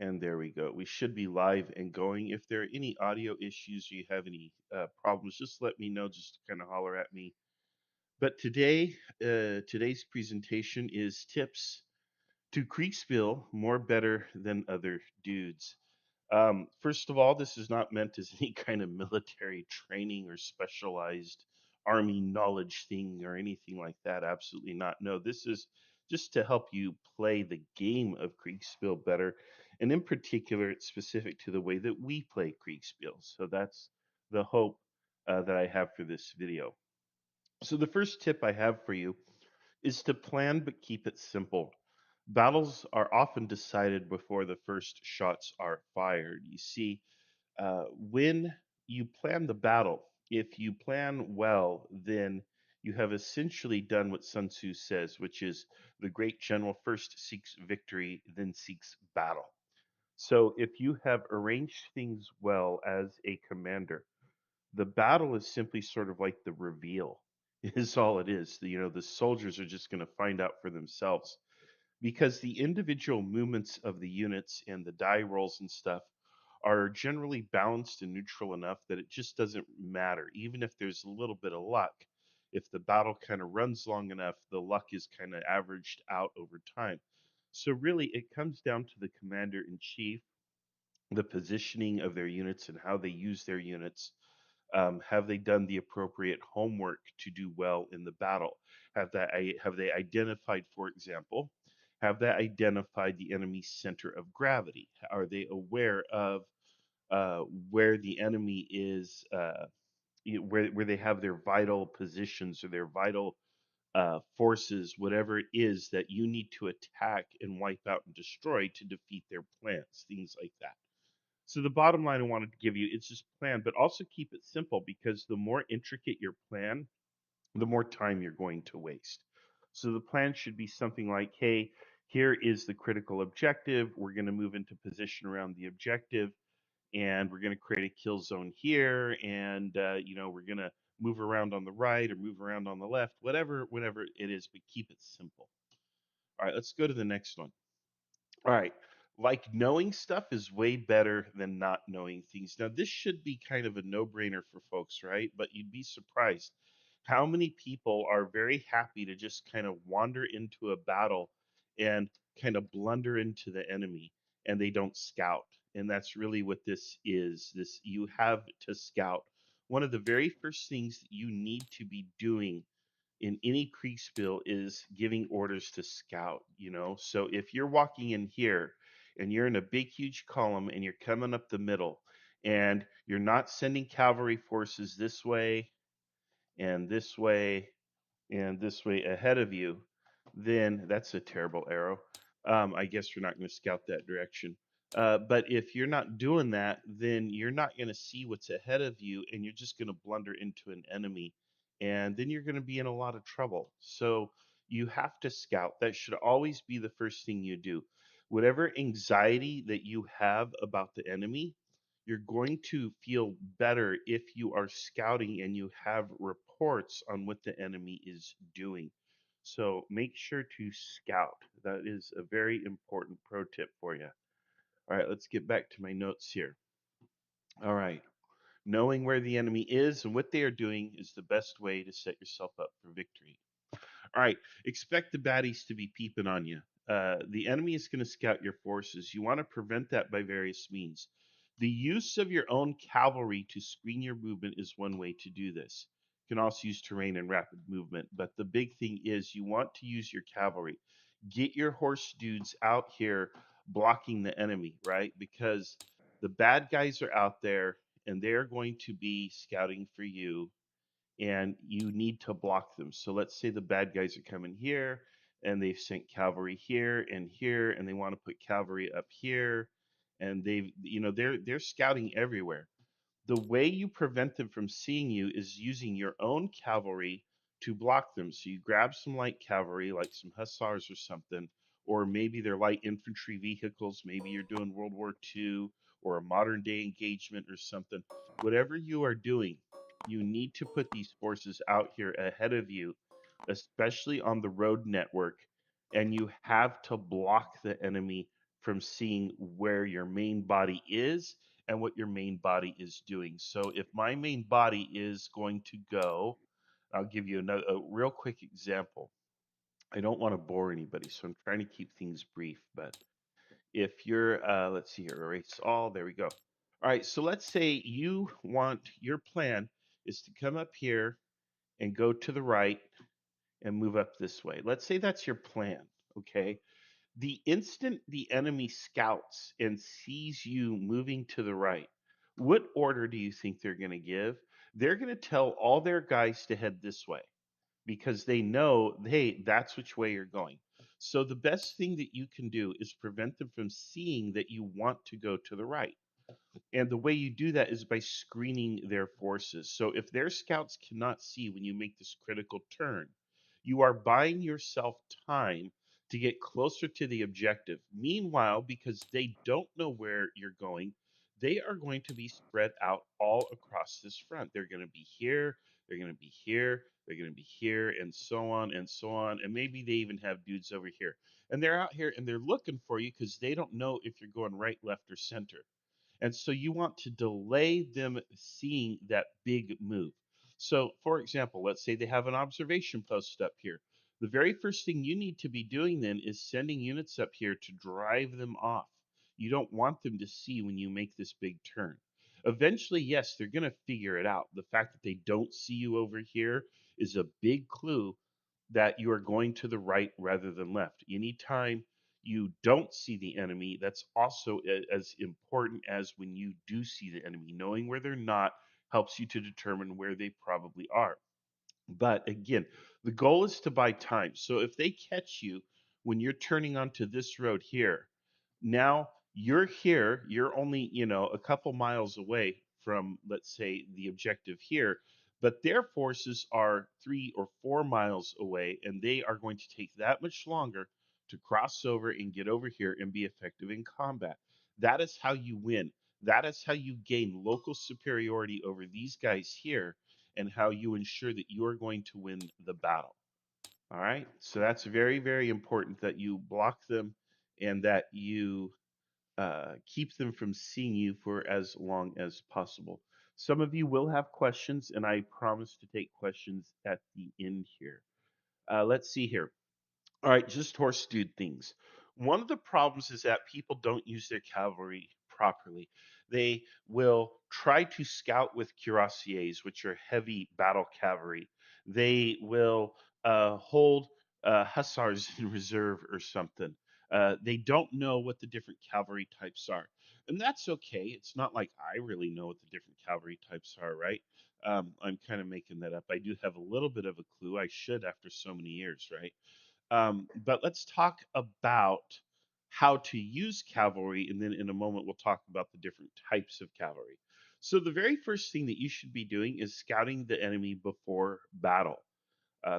And there we go. We should be live and going. If there are any audio issues, or you have any problems, just let me know. Just kind of holler at me. But today's presentation is tips to Kriegsspiel more better than other dudes. First of all, this is not meant as any kind of military training or specialized army knowledge thing or anything like that. Absolutely not. No, this is just to help you play the game of Kriegsspiel better. And in particular, it's specific to the way that we play Kriegsspiel. So that's the hope that I have for this video. So the first tip I have for you is to plan but keep it simple. Battles are often decided before the first shots are fired. You see, when you plan the battle, if you plan well, then you have essentially done what Sun Tzu says, which is the great general first seeks victory, then seeks battle. So if you have arranged things well as a commander, the battle is simply sort of like the reveal, is all it is. The soldiers are just going to find out for themselves because the individual movements of the units and the die rolls and stuff are generally balanced and neutral enough that it just doesn't matter. Even if there's a little bit of luck, if the battle kind of runs long enough, the luck is kind of averaged out over time. So, really, it comes down to the commander in chief, the positioning of their units and how they use their units. Have they done the appropriate homework to do well in the battle? Have they identified, for example, have they identified the enemy's center of gravity? Are they aware of uh, where the enemy is, where they have their vital positions or their vital forces, whatever it is that you need to attack and wipe out and destroy to defeat their plans, things like that. So the bottom line I wanted to give you is just plan, but also keep it simple because the more intricate your plan, the more time you're going to waste. So the plan should be something like, hey, here is the critical objective. We're going to move into position around the objective, and we're going to create a kill zone here, and we're going to move around on the right or move around on the left, whatever it is, but keep it simple. All right, let's go to the next one. All right. Like knowing stuff is way better than not knowing things. Now, this should be kind of a no brainer for folks, right? But you'd be surprised how many people are very happy to just kind of wander into a battle and kind of blunder into the enemy and they don't scout. And that's really what this is. This you have to scout. One of the very first things that you need to be doing in any Kriegsspiel is giving orders to scout, So if you're walking in here and you're in a big, huge column and you're coming up the middle and you're not sending cavalry forces this way and this way and this way ahead of you, then that's a terrible arrow. I guess we're not going to scout that direction. But if you're not doing that, then you're not going to see what's ahead of you, and you're just going to blunder into an enemy, and then you're going to be in a lot of trouble. So you have to scout. That should always be the first thing you do. Whatever anxiety that you have about the enemy, you're going to feel better if you are scouting and you have reports on what the enemy is doing. So make sure to scout. That is a very important pro tip for you. All right, let's get back to my notes here. All right. Knowing where the enemy is and what they are doing is the best way to set yourself up for victory. All right, expect the baddies to be peeping on you. The enemy is going to scout your forces. You want to prevent that by various means. The use of your own cavalry to screen your movement is one way to do this. You can also use terrain and rapid movement, but the big thing is you want to use your cavalry. Get your horse dudes out here blocking the enemy, right? Because the bad guys are out there and they're going to be scouting for you and you need to block them. So let's say the bad guys are coming here and they've sent cavalry here and they want to put cavalry up here and they're scouting everywhere. The way you prevent them from seeing you is using your own cavalry to block them. So you grab some light cavalry, like some hussars or something, or maybe they're light infantry vehicles. Maybe you're doing World War II or a modern day engagement or something. Whatever you are doing, you need to put these forces out here ahead of you, especially on the road network, and you have to block the enemy from seeing where your main body is and what your main body is doing. So if my main body is going to go, I'll give you a real quick example. I don't want to bore anybody, so I'm trying to keep things brief. But if you're, let's see here, erase all, there we go. All right, so let's say you want your plan is to come up here and go to the right and move up this way. Let's say that's your plan, okay? The instant the enemy scouts and sees you moving to the right, what order do you think they're going to give? They're going to tell all their guys to head this way because they know, hey, that's which way you're going. So the best thing that you can do is prevent them from seeing that you want to go to the right. And the way you do that is by screening their forces. So if their scouts cannot see when you make this critical turn, you are buying yourself time to get closer to the objective. Meanwhile, because they don't know where you're going, they are going to be spread out all across this front. They're going to be here, they're going to be here, they're going to be here, and so on and so on. And maybe they even have dudes over here. And they're out here and they're looking for you because they don't know if you're going right, left, or center. And so you want to delay them seeing that big move. So, for example, let's say they have an observation post up here. The very first thing you need to be doing then is sending units up here to drive them off. You don't want them to see when you make this big turn. Eventually, yes, they're going to figure it out. The fact that they don't see you over here is a big clue that you are going to the right rather than left. Anytime you don't see the enemy, that's also as important as when you do see the enemy. Knowing where they're not helps you to determine where they probably are. But again, the goal is to buy time. So if they catch you when you're turning onto this road here, now you're here, you're only, a couple miles away from, let's say, the objective here, but their forces are 3 or 4 miles away, and they are going to take that much longer to cross over and get over here and be effective in combat. That is how you win. That is how you gain local superiority over these guys here and how you ensure that you are going to win the battle. All right. So that's very, very important that you block them and that you keep them from seeing you for as long as possible. Some of you will have questions, and I promise to take questions at the end here. Let's see here. All right, just horse dude things. One of the problems is that people don't use their cavalry properly. They will try to scout with cuirassiers, which are heavy battle cavalry. They will hold hussars in reserve or something. They don't know what the different cavalry types are. And that's okay. It's not like I really know what the different cavalry types are, right? I'm kind of making that up. I do have a little bit of a clue. I should after so many years, right? But let's talk about how to use cavalry, and then in a moment we'll talk about the different types of cavalry. So the very first thing that you should be doing is scouting the enemy before battle.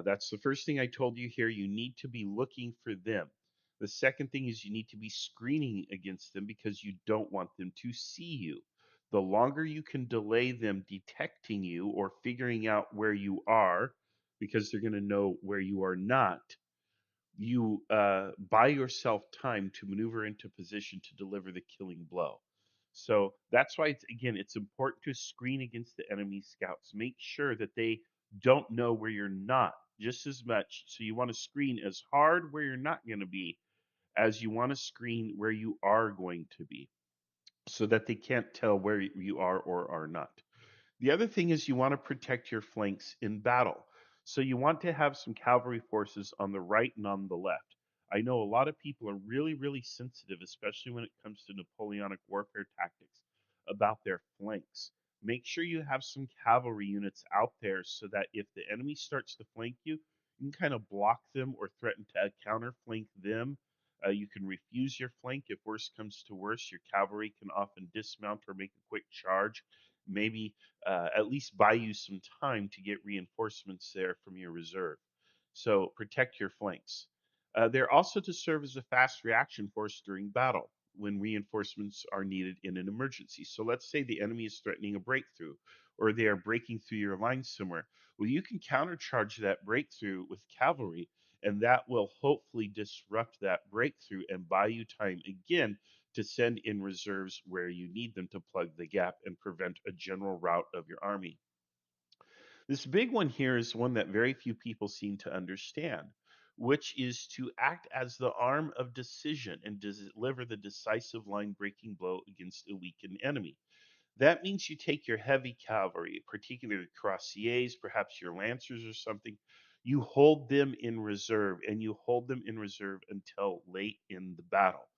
That's the first thing I told you here. You need to be looking for them. The second thing is you need to be screening against them because you don't want them to see you. The longer you can delay them detecting you or figuring out where you are, because they're going to know where you are not, you buy yourself time to maneuver into position to deliver the killing blow. So that's why it's important to screen against the enemy scouts. Make sure that they don't know where you're not just as much. So you want to screen as hard where you're not going to be as you want to screen where you are going to be so that they can't tell where you are or are not. The other thing is you want to protect your flanks in battle. So you want to have some cavalry forces on the right and on the left. I know a lot of people are really, really sensitive, especially when it comes to Napoleonic warfare tactics, about their flanks. Make sure you have some cavalry units out there so that if the enemy starts to flank you, you can kind of block them or threaten to counterflank them. You can refuse your flank if worse comes to worse. Your cavalry can often dismount or make a quick charge, maybe at least buy you some time to get reinforcements there from your reserve. So protect your flanks. They're also to serve as a fast reaction force during battle when reinforcements are needed in an emergency. So let's say the enemy is threatening a breakthrough or they are breaking through your lines somewhere. Well, you can countercharge that breakthrough with cavalry And that will hopefully disrupt that breakthrough and buy you time again to send in reserves where you need them to plug the gap and prevent a general rout of your army. This big one here is one that very few people seem to understand, which is to act as the arm of decision and deliver the decisive line breaking blow against a weakened enemy. That means you take your heavy cavalry, particularly cuirassiers, perhaps your lancers or something, you hold them in reserve and you hold them in reserve until late in the battle.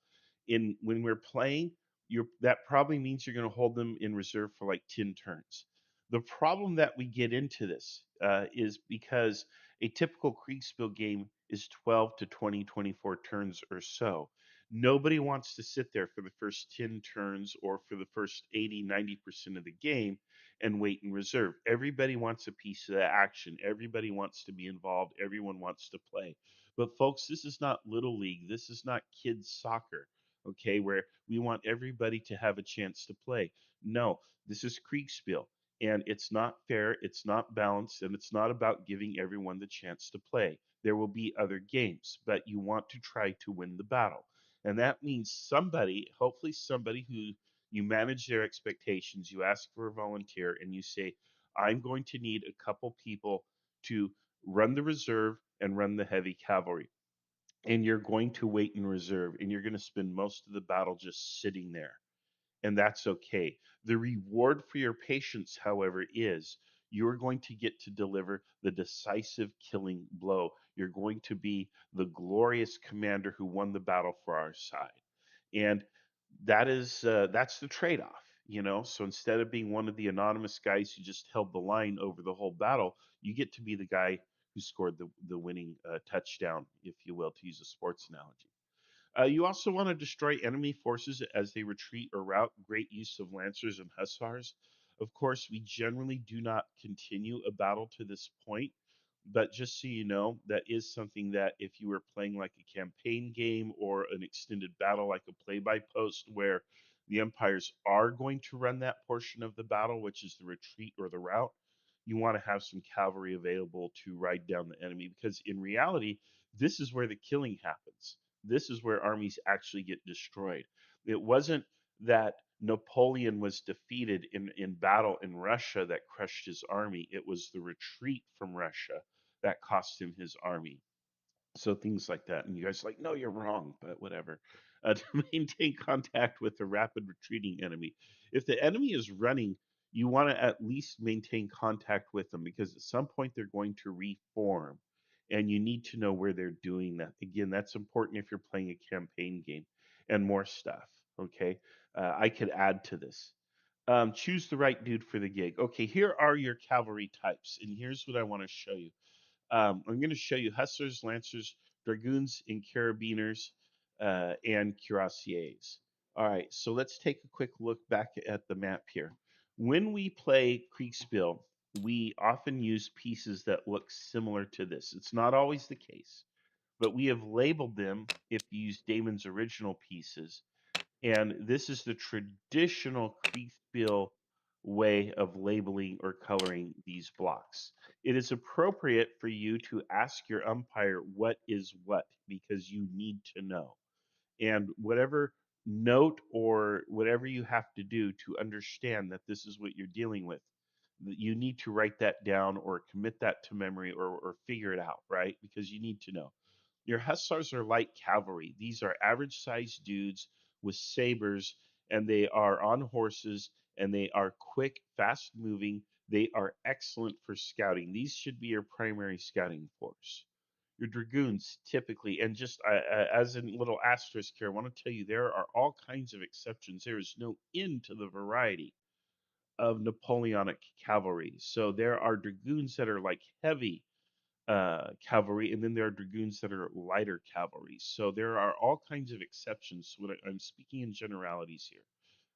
In when we're playing, you're that probably means you're going to hold them in reserve for like 10 turns. The problem that we get into this is because a typical Kriegsspiel game is 12 to 20, 24 turns or so. Nobody wants to sit there for the first 10 turns or for the first 80, 90% of the game and wait in reserve. Everybody wants a piece of the action. Everybody wants to be involved. Everyone wants to play. But folks, this is not little league. This is not kids soccer, okay, where we want everybody to have a chance to play. No, this is Kriegsspiel, and it's not fair, it's not balanced, and it's not about giving everyone the chance to play. There will be other games, but you want to try to win the battle. And that means somebody, hopefully somebody who you manage their expectations, you ask for a volunteer, and you say, I'm going to need a couple people to run the reserve and run the heavy cavalry, and you're going to wait in reserve and you're going to spend most of the battle just sitting there, and that's okay. The reward for your patience, however, is you're going to get to deliver the decisive killing blow. You're going to be the glorious commander who won the battle for our side. And that's the trade-off, you know. So instead of being one of the anonymous guys who just held the line over the whole battle, you get to be the guy who scored the winning touchdown, if you will, to use a sports analogy. You also want to destroy enemy forces as they retreat or rout. Great use of lancers and hussars. Of course, we generally do not continue a battle to this point, but just so you know, that is something that if you were playing like a campaign game or an extended battle like a play by post where the empires are going to run that portion of the battle, which is the retreat or the rout, you want to have some cavalry available to ride down the enemy, because in reality, this is where the killing happens. This is where armies actually get destroyed. It wasn't that Napoleon was defeated in battle in Russia that crushed his army. It was the retreat from Russia that cost him his army. So things like that. And you guys are like, no, you're wrong, but whatever. To maintain contact with a rapid retreating enemy. If the enemy is running, you want to at least maintain contact with them, because at some point they're going to reform and you need to know where they're doing that. Again, that's important if you're playing a campaign game and more stuff. Okay. I could add to this. Choose the right dude for the gig. Okay, here are your cavalry types, and here's what I want to show you. I'm going to show you hussars, lancers, dragoons, and carabiners, and cuirassiers. All right, so let's take a quick look back at the map here. When we play Kriegsspiel, we often use pieces that look similar to this. It's not always the case, but we have labeled them, if you use Damon's original pieces, and this is the traditional Kriegsspiel way of labeling or coloring these blocks. It is appropriate for you to ask your umpire what is what, because you need to know. And whatever note or whatever you have to do to understand that this is what you're dealing with, you need to write that down or commit that to memory, or figure it out, right? Because you need to know. Your hussars are light cavalry. These are average sized dudes with sabers, and they are on horses, and they are quick, fast moving. They are excellent for scouting. These should be your primary scouting force. Your dragoons typically, and just as a little asterisk here, I want to tell you there are all kinds of exceptions. There is no end to the variety of Napoleonic cavalry. So there are dragoons that are like heavy cavalry, and then there are dragoons that are lighter cavalry. So there are all kinds of exceptions. When I'm speaking in generalities here,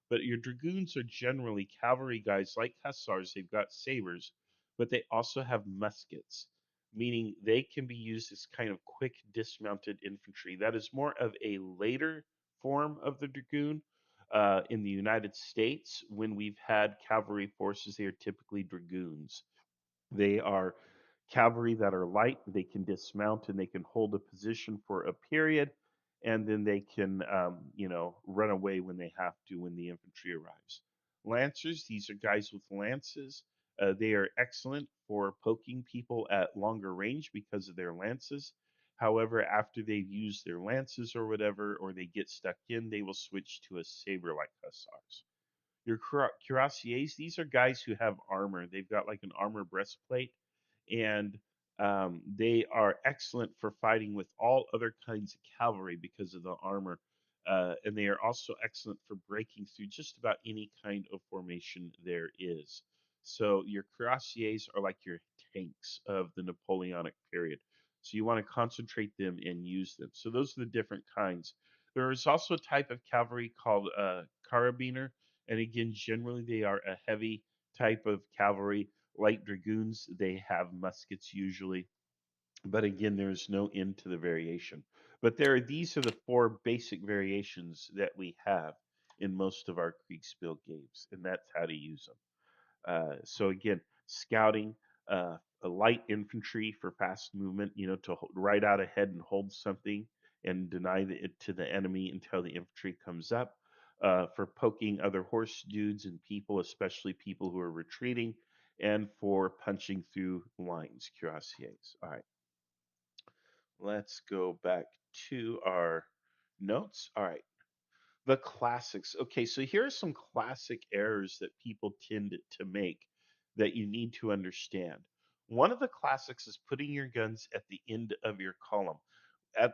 but your dragoons are generally cavalry guys like hussars. They've got sabers, but they also have muskets, meaning they can be used as kind of quick dismounted infantry. That is more of a later form of the dragoon. In the United States, when we've had cavalry forces, they are typically dragoons. They are cavalry that are light, they can dismount and they can hold a position for a period, and then they can, run away when they have to when the infantry arrives. Lancers, these are guys with lances. They are excellent for poking people at longer range because of their lances. However, after they've used their lances or whatever, or they get stuck in, they will switch to a saber like hussars. Your cuirassiers, these are guys who have armor. They've got like an armor breastplate, and they are excellent for fighting with all other kinds of cavalry because of the armor. And they are also excellent for breaking through just about any kind of formation there is. So your cuirassiers are like your tanks of the Napoleonic period. So you want to concentrate them and use them. So those are the different kinds. There is also a type of cavalry called carabiner, and again, generally they are a heavy type of cavalry. Light dragoons, they have muskets usually. But again, there's no end to the variation. But these are the four basic variations that we have in most of our Kriegsspiel games, and that's how to use them. So again, scouting, a light infantry for fast movement, to ride out ahead and hold something and deny it to the enemy until the infantry comes up. For poking other horse dudes and people, especially people who are retreating, and for punching through lines, cuirassiers. All right, let's go back to our notes. All right, the classics. Okay, so here are some classic errors that people tend to make that you need to understand. One of the classics is putting your guns at the end of your column.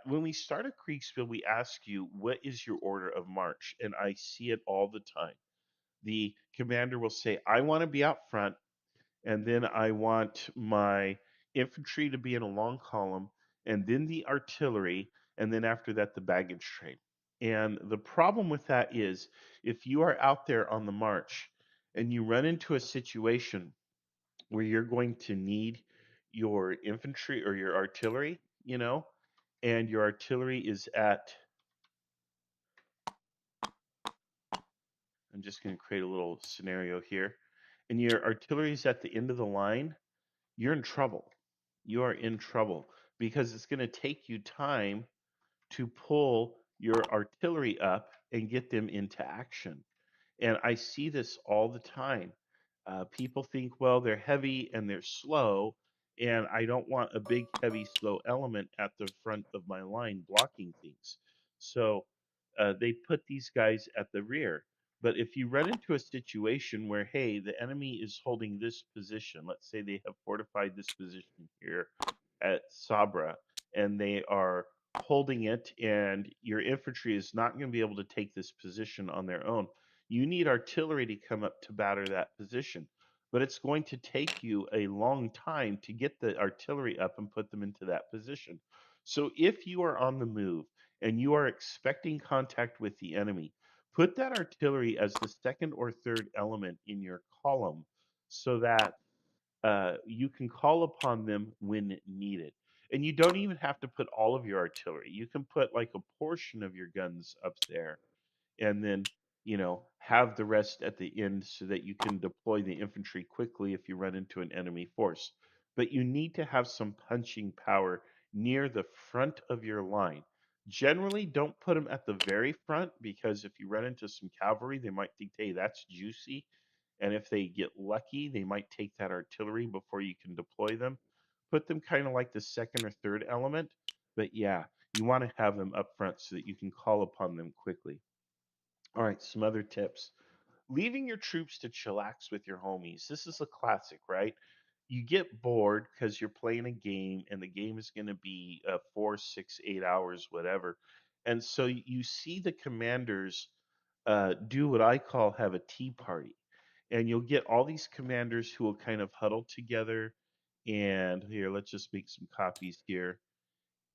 When we start a Kriegsspiel, we ask you, what is your order of march? And I see it all the time. The commander will say, I want to be out front, and then I want my infantry to be in a long column, and then the artillery, and then after that, the baggage train. And the problem with that is if you are out there on the march and you run into a situation where you're going to need your infantry or your artillery, and your artillery is at, I'm just going to create a little scenario here, and your artillery is at the end of the line, you're in trouble. You are in trouble because it's going to take you time to pull your artillery up and get them into action. And I see this all the time. People think, well, they're heavy and they're slow, and I don't want a big, heavy, slow element at the front of my line blocking things. So they put these guys at the rear. But if you run into a situation where, hey, the enemy is holding this position, let's say they have fortified this position here at Sabra, and they are holding it, and your infantry is not going to be able to take this position on their own. You need artillery to come up to batter that position. But it's going to take you a long time to get the artillery up and put them into that position. So if you are on the move and you are expecting contact with the enemy, put that artillery as the second or third element in your column so that you can call upon them when needed. And you don't even have to put all of your artillery. You can put like a portion of your guns up there and then have the rest at the end so that you can deploy the infantry quickly if you run into an enemy force. But you need to have some punching power near the front of your line. Generally, don't put them at the very front because if you run into some cavalry, they might think, hey, that's juicy. And if they get lucky, they might take that artillery before you can deploy them. Put them kind of like the second or third element. But yeah, you want to have them up front so that you can call upon them quickly. All right, some other tips. Leaving your troops to chillax with your homies. This is a classic, right? You get bored because you're playing a game and the game is going to be 4, 6, 8 hours, whatever. And so you see the commanders do what I call have a tea party. And you'll get all these commanders who will kind of huddle together. And here, let's just make some copies here.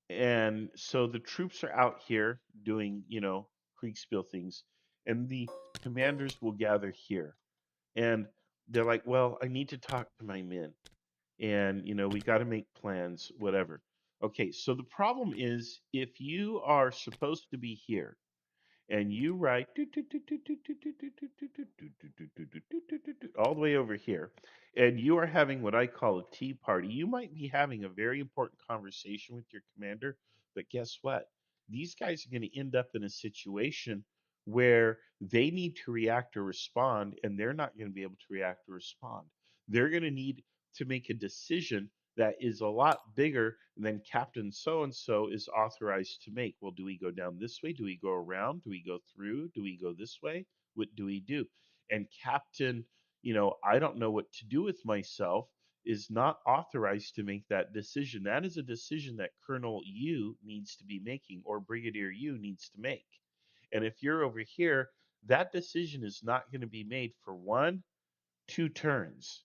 And so the troops are out here doing, Kriegspiel things, and the commanders will gather here. And they're like, well, I need to talk to my men. And, we got to make plans, whatever. Okay, so the problem is if you are supposed to be here and you write all the way over here, and you are having what I call a tea party. You might be having a very important conversation with your commander, but guess what? These guys are going to end up in a situation where they need to react or respond, and they're not going to be able to react or respond. They're going to need to make a decision that is a lot bigger than Captain so and so is authorized to make. Well, do we go down this way? Do we go around? Do we go through? Do we go this way? What do we do? And Captain, I don't know what to do with myself is not authorized to make that decision. That is a decision that Colonel U needs to be making or Brigadier U needs to make. And if you're over here, that decision is not going to be made for 1, 2 turns.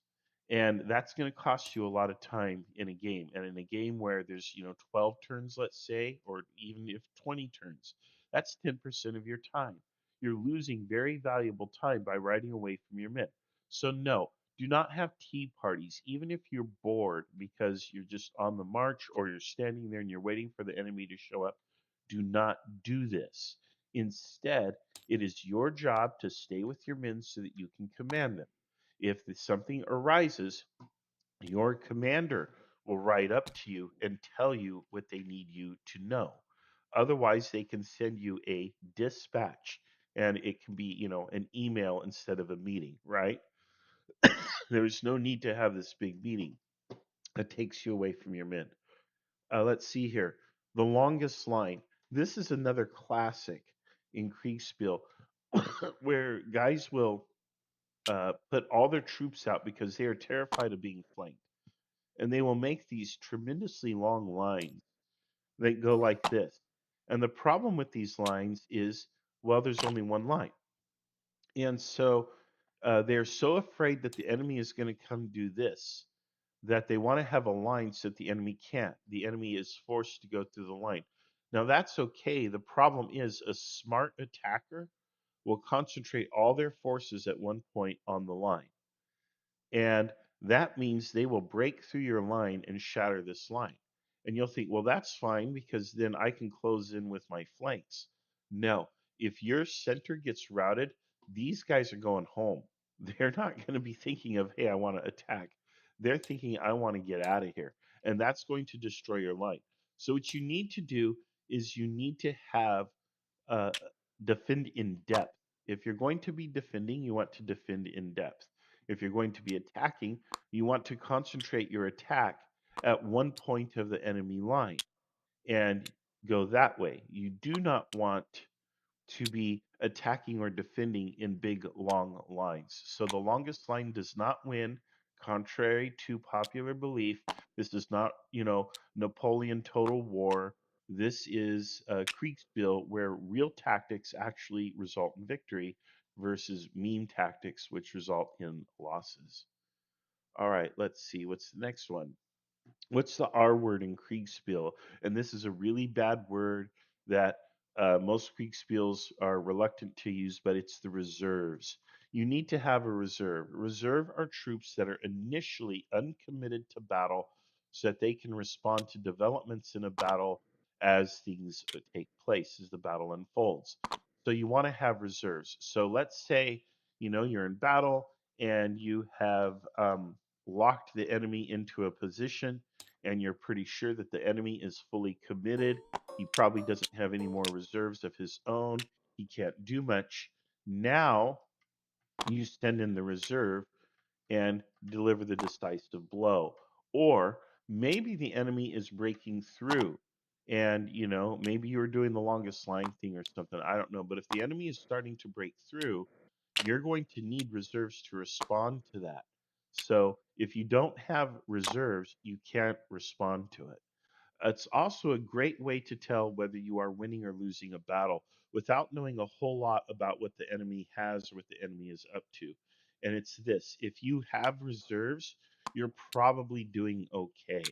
And that's going to cost you a lot of time in a game. And in a game where there's, 12 turns, let's say, or even if 20 turns, that's 10% of your time. You're losing very valuable time by riding away from your men. So, no, do not have tea parties, even if you're bored because you're just on the march or you're standing there and you're waiting for the enemy to show up. Do not do this. Instead, it is your job to stay with your men so that you can command them. If something arises, your commander will write up to you and tell you what they need you to know. Otherwise, they can send you a dispatch and it can be, an email instead of a meeting, right? There's no need to have this big meeting that takes you away from your men. Let's see here. The longest line. This is another classic in Kriegsspiel where guys will put all their troops out because they are terrified of being flanked. And they will make these tremendously long lines that go like this. And the problem with these lines is, well, there's only one line. And so they're so afraid that the enemy is going to come do this that they want to have a line so that the enemy can't. The enemy is forced to go through the line. Now, that's okay. The problem is a smart attacker will concentrate all their forces at one point on the line. And that means they will break through your line and shatter this line. And you'll think, well, that's fine because then I can close in with my flanks. No, if your center gets routed, these guys are going home. They're not going to be thinking of, hey, I want to attack. They're thinking, I want to get out of here. And that's going to destroy your line. So, what you need to do is you need to have uh, defend in depth. If you're going to be defending, you want to defend in depth. If you're going to be attacking, you want to concentrate your attack at one point of the enemy line and go that way. You do not want to be attacking or defending in big, long lines. So the longest line does not win, contrary to popular belief. This is not, Napoleon Total War. This is Kriegsspiel, where real tactics actually result in victory versus meme tactics, which result in losses. All right, let's see. What's the next one? What's the R word in Kriegsspiel? And this is a really bad word that most Kriegspiels are reluctant to use, but it's the reserves. You need to have a reserve. Reserve are troops that are initially uncommitted to battle so that they can respond to developments in a battle as things take place, as the battle unfolds. So you want to have reserves. So let's say, you're in battle and you have locked the enemy into a position and you're pretty sure that the enemy is fully committed. He probably doesn't have any more reserves of his own. He can't do much. Now you send in the reserve and deliver the decisive blow. Or maybe the enemy is breaking through and maybe you're doing the longest line thing or something. I don't know. But if the enemy is starting to break through, you're going to need reserves to respond to that. So if you don't have reserves, you can't respond to it. It's also a great way to tell whether you are winning or losing a battle without knowing a whole lot about what the enemy has or what the enemy is up to. And it's this: if you have reserves, you're probably doing okay.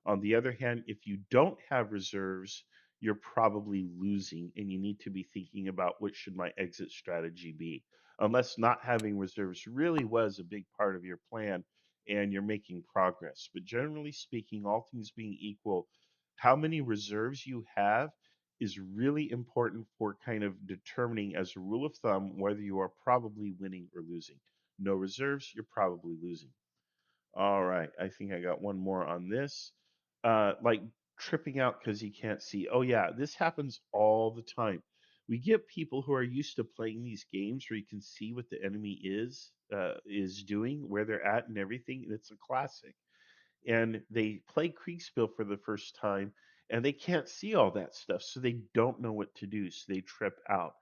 On the other hand, if you don't have reserves, you're probably losing and you need to be thinking about what should my exit strategy be. Unless not having reserves really was a big part of your plan and you're making progress. But generally speaking, all things being equal, how many reserves you have is really important for kind of determining, as a rule of thumb, whether you are probably winning or losing. No reserves, you're probably losing. All right, I think I got one more on this. Like tripping out because you can't see. Oh yeah, this happens all the time. We get people who are used to playing these games where you can see what the enemy is doing, where they're at, and everything. And it's a classic, and they play Kriegsspiel for the first time and they can't see all that stuff, so they don't know what to do, so they trip out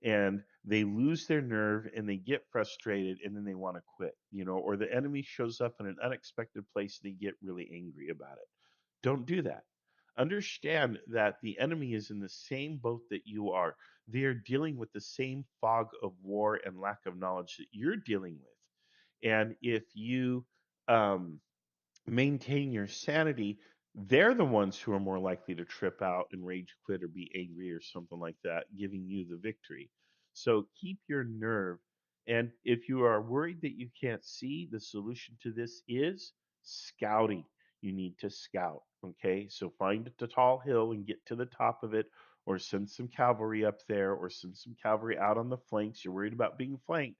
and they lose their nerve and they get frustrated and then they want to quit, or the enemy shows up in an unexpected place and they get really angry about it. Don't do that. Understand that the enemy is in the same boat that you are. They are dealing with the same fog of war and lack of knowledge that you're dealing with. And if you um, maintain your sanity, they're the ones who are more likely to trip out and rage quit or be angry or something like that, giving you the victory. So keep your nerve. And if you are worried that you can't see, the solution to this is scouting. You need to scout. Okay. So find the tall hill and get to the top of it, or send some cavalry up there, or send some cavalry out on the flanks. You're worried about being flanked.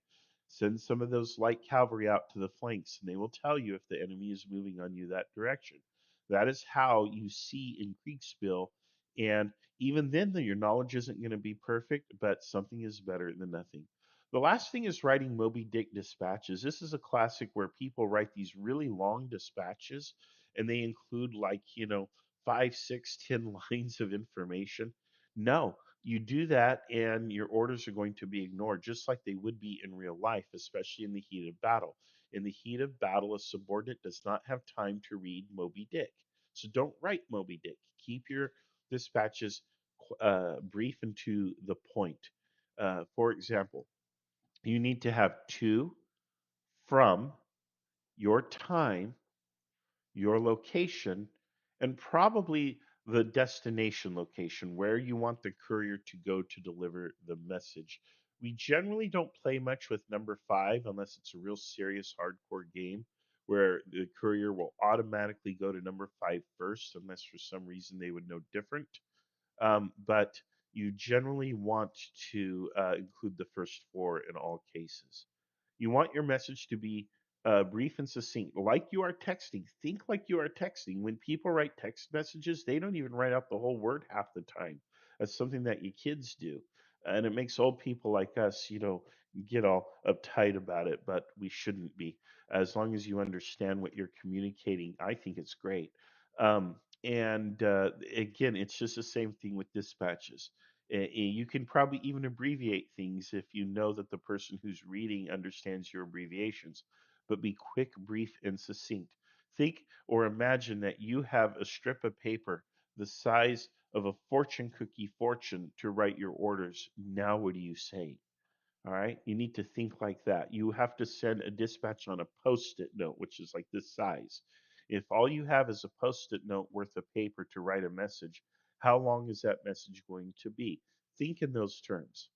Send some of those light cavalry out to the flanks, and they will tell you if the enemy is moving on you that direction. That is how you see in Kriegsspiel. And even then, though, your knowledge isn't going to be perfect, but something is better than nothing. The last thing is writing Moby Dick dispatches. This is a classic where people write these really long dispatches, and they include, like, 5, 6, 10 lines of information. No, you do that and your orders are going to be ignored, just like they would be in real life, especially in the heat of battle. In the heat of battle, a subordinate does not have time to read Moby Dick. So don't write Moby Dick. Keep your dispatches brief and to the point. For example, you need to have to, from, your time, your location, and probably the destination location where you want the courier to go to deliver the message. We generally don't play much with number 5 unless it's a real serious hardcore game where the courier will automatically go to number 5 first, unless for some reason they would know different. But you generally want to include the first 4 in all cases. You want your message to be brief and succinct, like you are texting. Think like you are texting. When people write text messages, they don't even write out the whole word half the time. That's something that you kids do. And it makes old people like us, get all uptight about it, but we shouldn't be. As long as you understand what you're communicating, I think it's great. And again, it's just the same thing with dispatches. You can probably even abbreviate things if you know that the person who's reading understands your abbreviations. But be quick, brief, and succinct. Think or imagine that you have a strip of paper the size of a fortune cookie fortune to write your orders. Now, what do you say? All right. You need to think like that. You have to send a dispatch on a post it note, which is like this size. If all you have is a post it note worth of paper to write a message, how long is that message going to be? Think in those terms.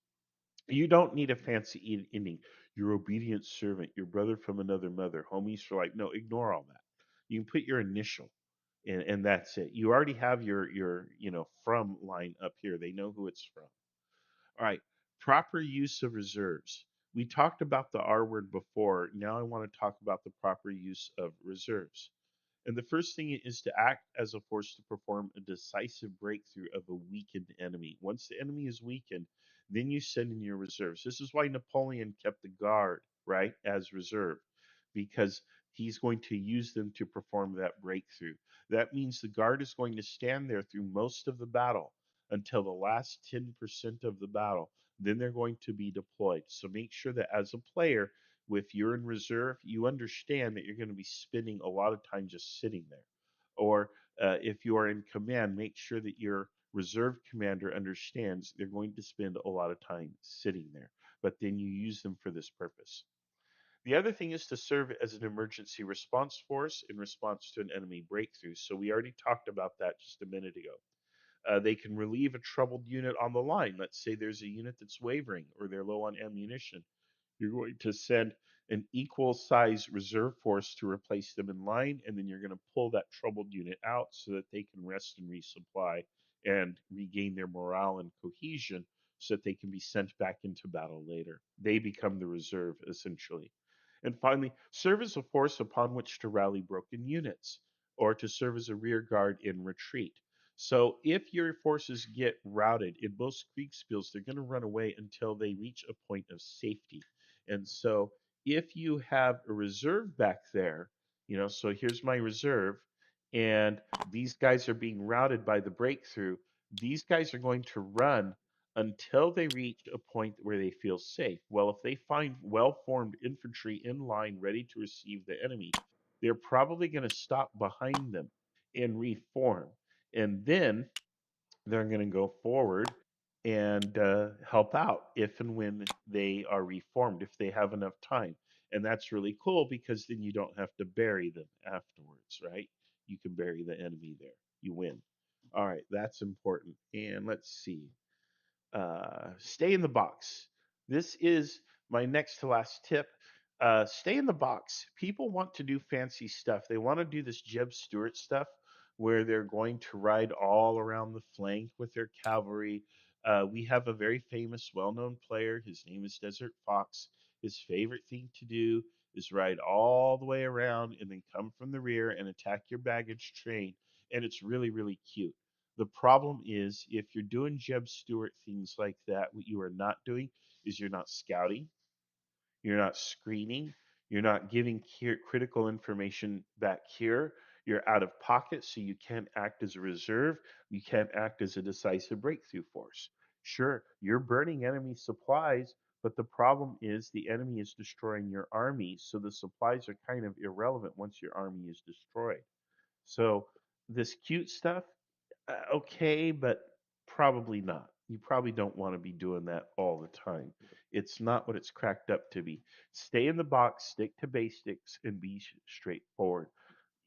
You don't need a fancy ending. Your obedient servant, your brother from another mother, homies for life. No, ignore all that. You can put your initial, and that's it. You already have your from line up here. They know who it's from. All right, proper use of reserves. We talked about the R word before. Now I want to talk about the proper use of reserves. And the first thing is to act as a force to perform a decisive breakthrough of a weakened enemy. Once the enemy is weakened, then you send in your reserves. This is why Napoleon kept the guard, right, as reserve, because he's going to use them to perform that breakthrough. That means the guard is going to stand there through most of the battle until the last 10% of the battle. Then they're going to be deployed. So make sure that as a player, if you're in reserve, you understand that you're going to be spending a lot of time just sitting there. Or if you are in command, make sure that your reserve commander understands they're going to spend a lot of time sitting there. But then you use them for this purpose. The other thing is to serve as an emergency response force in response to an enemy breakthrough. So we already talked about that just a minute ago. They can relieve a troubled unit on the line. Let's say there's a unit that's wavering or they're low on ammunition. You're going to send an equal size reserve force to replace them in line, and then you're going to pull that troubled unit out so that they can rest and resupply and regain their morale and cohesion so that they can be sent back into battle later. They become the reserve, essentially. And finally, serve as a force upon which to rally broken units or to serve as a rear guard in retreat. So if your forces get routed in most Kriegsspiels, they're going to run away until they reach a point of safety. And so if you have a reserve back there, so here's my reserve, and these guys are being routed by the breakthrough, these guys are going to run until they reach a point where they feel safe. Well, if they find well formed infantry in line ready to receive the enemy, they're probably going to stop behind them and reform. And then they're going to go forward and help out if and when they are reformed, if they have enough time. And that's really cool because then you don't have to bury them afterwards, right? You can bury the enemy there. You win. All right, that's important. And let's see. Stay in the box. This is my next to last tip. Stay in the box. People want to do fancy stuff. They want to do this Jeb Stuart stuff where they're going to ride all around the flank with their cavalry. We have a very famous, well known player. His name is Desert Fox. His favorite thing to do is ride all the way around and then come from the rear and attack your baggage train. And it's really, really cute. The problem is if you're doing Jeb Stuart things like that, what you are not doing is you're not scouting, you're not screening, you're not giving critical information back here. You're out of pocket, so you can't act as a reserve. You can't act as a decisive breakthrough force. Sure, you're burning enemy supplies, but the problem is the enemy is destroying your army, so the supplies are kind of irrelevant once your army is destroyed. So, this cute stuff, okay, but probably not. You probably don't want to be doing that all the time. It's not what it's cracked up to be. Stay in the box, stick to basics, and be straightforward.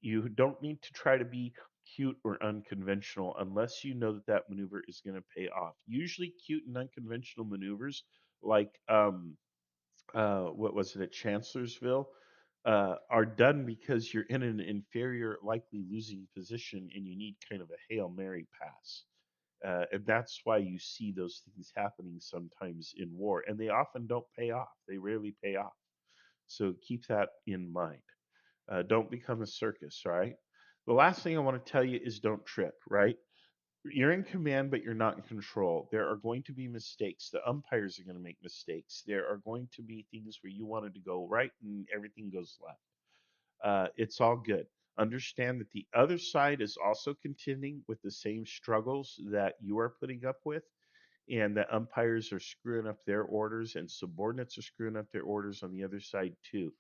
You don't need to try to be cute or unconventional unless you know that that maneuver is going to pay off. Usually, cute and unconventional maneuvers, like what was it at Chancellorsville, are done because you're in an inferior, likely losing position, and you need kind of a Hail Mary pass. And that's why you see those things happening sometimes in war, and they often don't pay off. They rarely pay off. So keep that in mind. Don't become a circus, right? The last thing I want to tell you is don't trip, right? You're in command, but you're not in control. There are going to be mistakes. The umpires are going to make mistakes. There are going to be things where you wanted to go right and everything goes left. It's all good. Understand that the other side is also contending with the same struggles that you are putting up with, and that umpires are screwing up their orders, and subordinates are screwing up their orders on the other side too.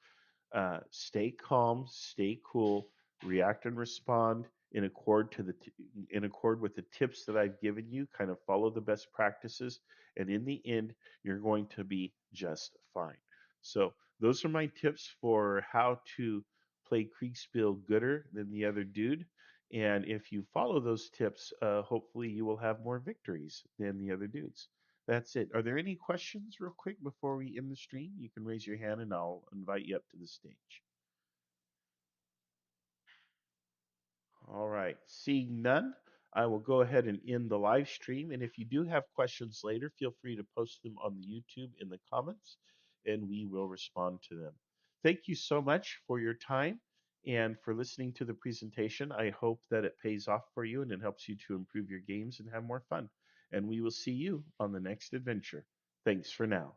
Stay calm, stay cool, react and respond in accord with the tips that I've given you. Kind of follow the best practices, and in the end, you're going to be just fine. So those are my tips for how to play Kriegsspiel gooder than the other dude. And if you follow those tips, hopefully you will have more victories than the other dudes. That's it. Are there any questions, real quick, before we end the stream? You can raise your hand and I'll invite you up to the stage. All right. Seeing none, I will go ahead and end the live stream. And if you do have questions later, feel free to post them on the YouTube in the comments and we will respond to them. Thank you so much for your time and for listening to the presentation. I hope that it pays off for you and it helps you to improve your games and have more fun. And we will see you on the next adventure. Thanks for now.